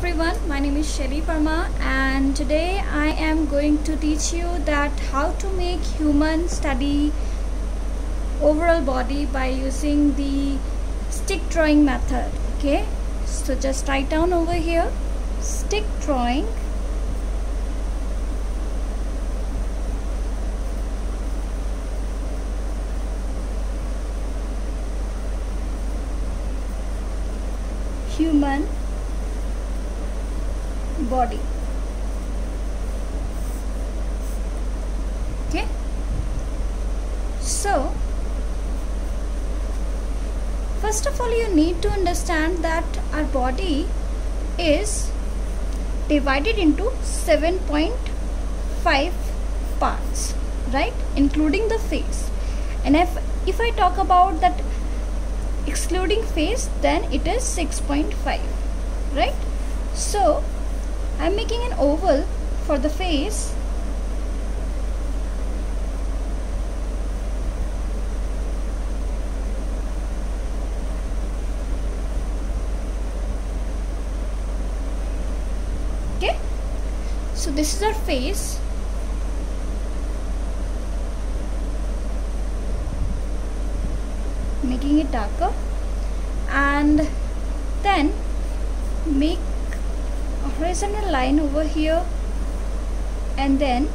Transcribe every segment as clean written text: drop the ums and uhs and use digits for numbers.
everyone, my name is Shelly Parma and today I am going to teach you that how to make human study overall body by using the stick drawing method. Okay, so just write down over here stick drawing. Human body. Okay, so first of all you need to understand that our body is divided into 7.5 parts, right, including the face. And if I talk about that excluding face, then it is 6.5, right? So I'm making an oval for the face. Okay, so this is our face. Making it darker, and then make a horizontal line over here, and then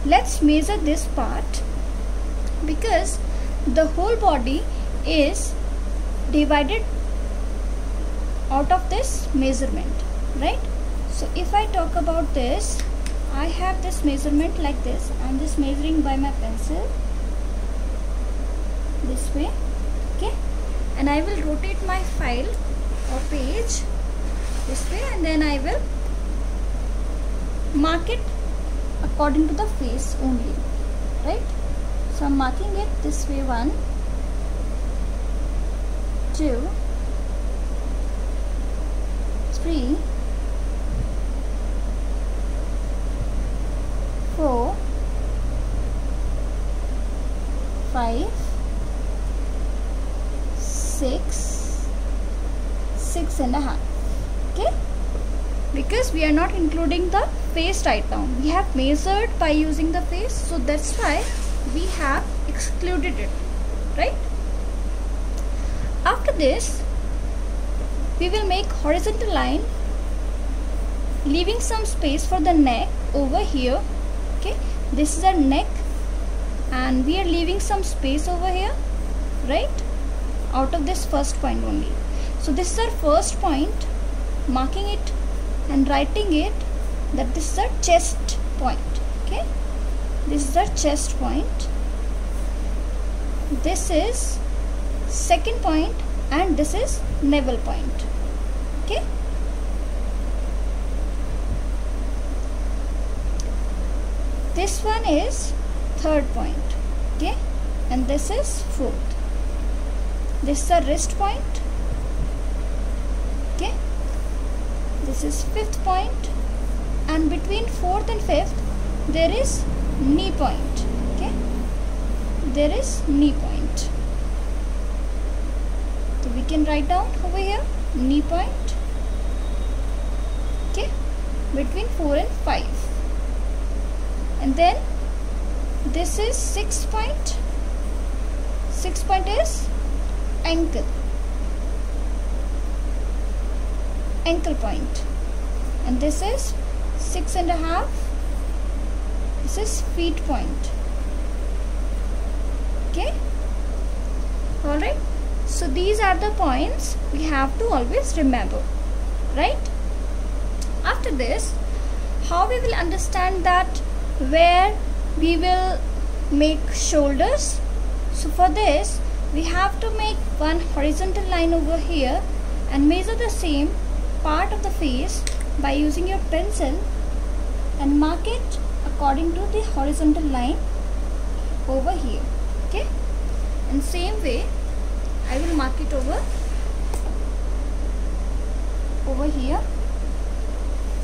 let's measure this part because the whole body is divided out of this measurement, right? So if I talk about this, I have this measurement like this. I'm just measuring by my pencil this way, okay, and I will rotate my file or page this way, and then I will mark it according to the face only, right? So I'm marking it this way: 1, 2, 3, 4, 5, 6.5. Okay, because we are not including the face right now. We have measured by using the face, so that's why we have excluded it, right? After this, we will make horizontal line, leaving some space for the neck over here. Okay, this is our neck, and we are leaving some space over here, right, out of this first point only. So this is our first point, marking it and writing it that this is our chest point. Okay, this is our chest point, this is second point, and this is navel point. Okay, this one is third point. Okay, and this is fourth. This is a wrist point. Okay, this is fifth point, and between fourth and fifth there is knee point. Okay, there is knee point. So we can write down over here knee point. Okay, between 4 and 5, and then this is 6 point. 6 point is ankle point, and this is 6.5. This is feet point. Okay, all right. So these are the points we have to always remember, right? After this, how we will understand that where we will make shoulders? So for this, we have to make one horizontal line over here and measure the same part of the face by using your pencil and mark it according to the horizontal line over here. Okay, and same way I will mark it over here.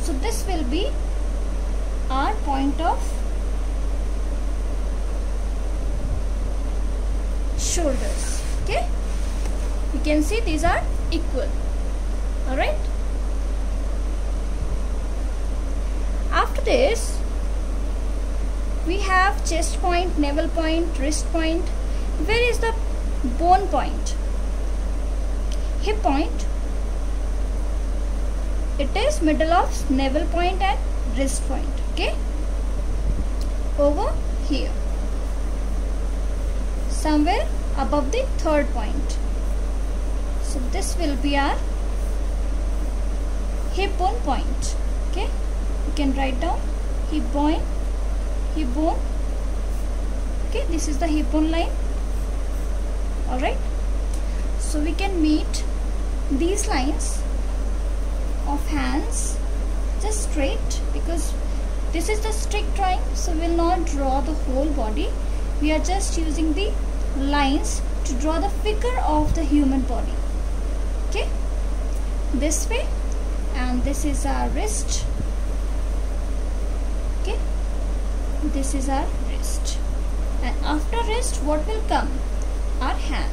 So this will be our point of shoulders. Okay, you can see these are equal. Alright, this, we have chest point, navel point, wrist point. Where is the bone point? Hip point. It is middle of navel point and wrist point. Okay, over here, somewhere above the third point. So this will be our hip bone point. Okay, you can write down hip bone, hip bone. Okay, this is the hip bone line. Alright, so we can meet these lines of hands just straight, because this is the strict drawing, so we will not draw the whole body. We are just using the lines to draw the figure of the human body. Okay, this way, and this is our wrist. Okay, this is our wrist, and after wrist what will come? Our hand.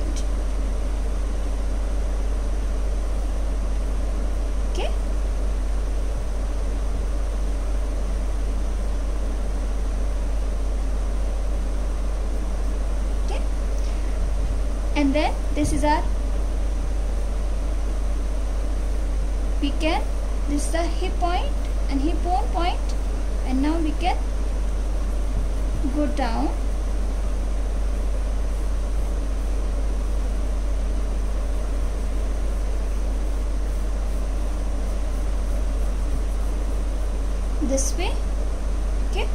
Okay, okay, and then this is our this is the hip point and hip bone point, and now we can go down. This way. Okay,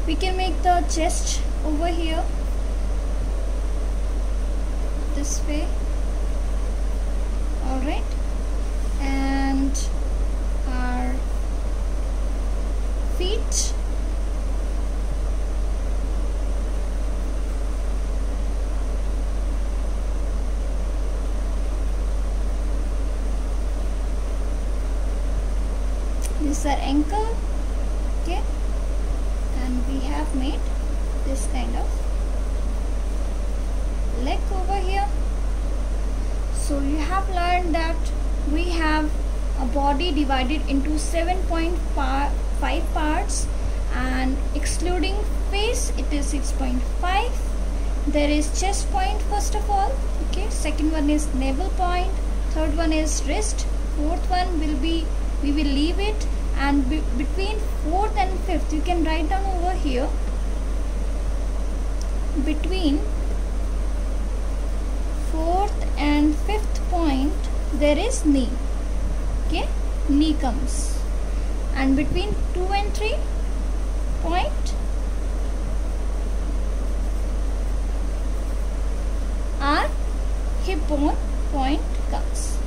we can make the chest over here, this way. Alright, and our feet. This is our ankle. Okay, and we have made this kind of leg over here. So you have learned that we have a body divided into 7.5 parts, and excluding face it is 6.5. There is chest point first of all. Okay, second one is navel point, third one is wrist, fourth one will be, we will leave it, and between fourth and fifth you can write down over here, between fourth and fifth point there is knee. Okay, knee comes, and between 2 and 3 point our hip bone point comes.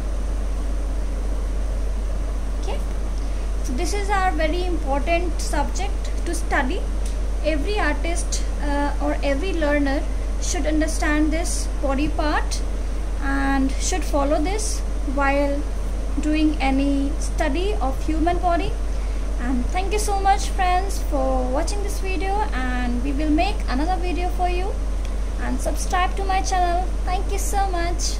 Okay, so this is our very important subject to study. Every artist or every learner should understand this body part and should follow this while doing any study of human body. And thank you so much friends for watching this video, and we will make another video for you, and subscribe to my channel. Thank you so much.